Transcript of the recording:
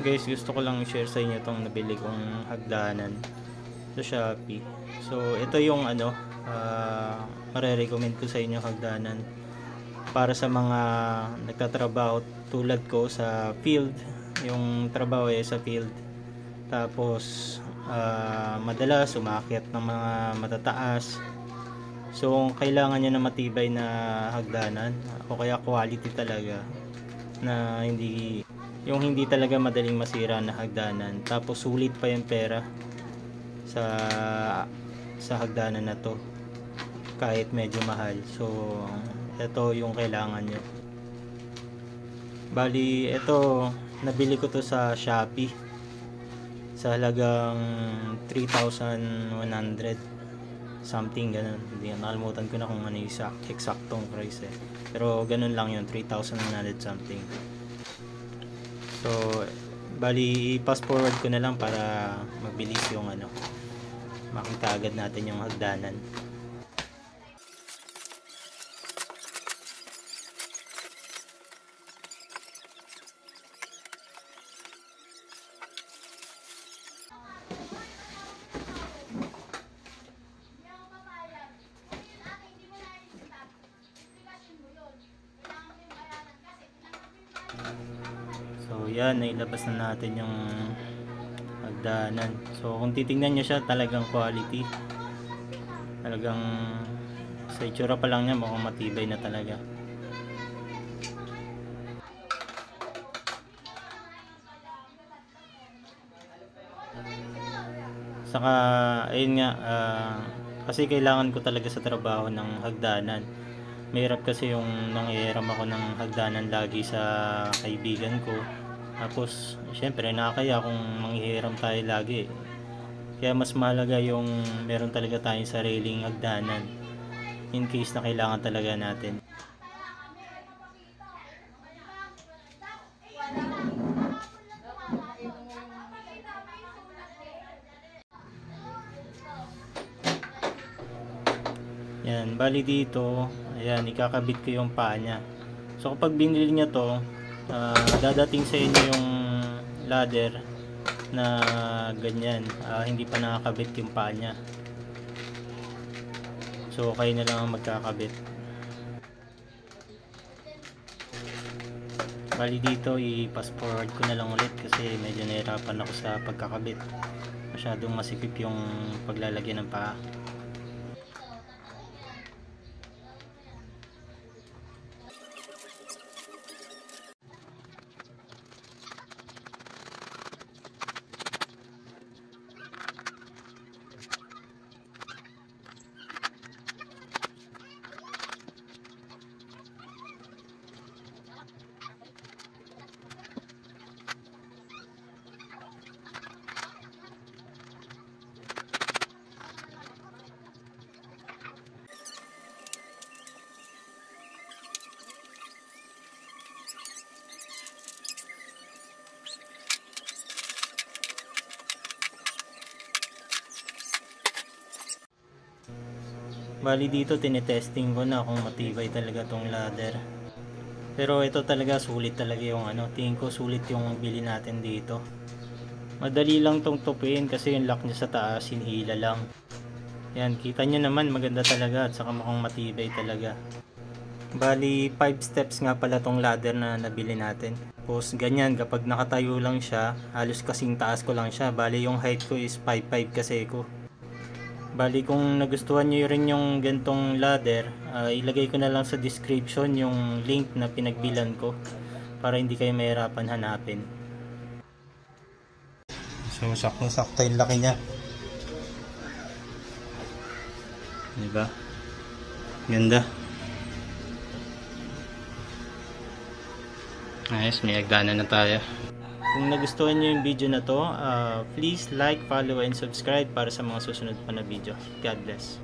Guys, gusto ko lang i-share sa inyo itong nabili kong hagdanan sa Shopee. So ito yung mare-recommend ko sa inyo hagdanan para sa mga nagtatrabaho tulad ko sa field. Yung trabaho ay sa field, tapos madalas umakyat ng mga matataas. So kung kailangan nyo na matibay na hagdanan o kaya quality talaga, na hindi talaga madaling masira na hagdanan, tapos sulit pa yung pera sa hagdanan na to kahit medyo mahal. So ito yung kailangan nyo. Bali ito, nabili ko to sa Shopee sa halagang 3,100 something, ganun. Hindi, nakalimutan ko na kung ano yung eksaktong price pero ganun lang yun, 3,100 something. So bali i-fast forward ko na lang para mabilis yung makita agad natin yung hagdanan. So yan, nailabas na natin yung hagdanan. So kung titingnan nyo siya, talagang quality. Talagang sa itsura pa lang niya mukhang matibay na talaga. Saka ayun nga, kasi kailangan ko talaga sa trabaho ng hagdanan. Mahirap kasi yung nanghihiram ako ng hagdanan lagi sa kaibigan ko. Tapos syempre nakakaya kung manghihiram tayo lagi. Kaya mas mahalaga yung meron talaga tayong sariling hagdanan in case na kailangan talaga natin. Yan, bali dito, ayan, ikakabit ko yung paa niya. So kapag binili niya to, dadating sa inyo yung ladder na ganyan, hindi pa nakakabit yung paa niya. So kayo na lang ang magkakabit. Bali dito, i-fast forward ko na lang ulit kasi medyo nahirapan ako sa pagkakabit. Masyadong masikip yung paglalagyan ng paa. Bali dito tinetesting ko na kung matibay talaga tong ladder. Pero ito talaga sulit talaga yung tingin ko sulit yung bili natin dito. Madali lang tong tupiin kasi yung lock niya sa taas, hinihila lang. Yan, kita nyo naman maganda talaga at saka mukhang matibay talaga. Bali 5 steps nga pala tong ladder na nabili natin. Tapos ganyan, kapag nakatayo lang siya, halos kasing taas ko lang siya. Bali yung height ko is 5'5" kasi ko. Bali kung nagustuhan nyo rin yung gantong ladder, ilagay ko na lang sa description yung link na pinagbilan ko para hindi kayo mahirapan hanapin. So saktong-sakto yung laki niya, diba? Ganda. Ayos, may hagdanan na tayo. Kung nagustuhan nyo yung video na to, please like, follow, and subscribe para sa mga susunod pa na video. God bless.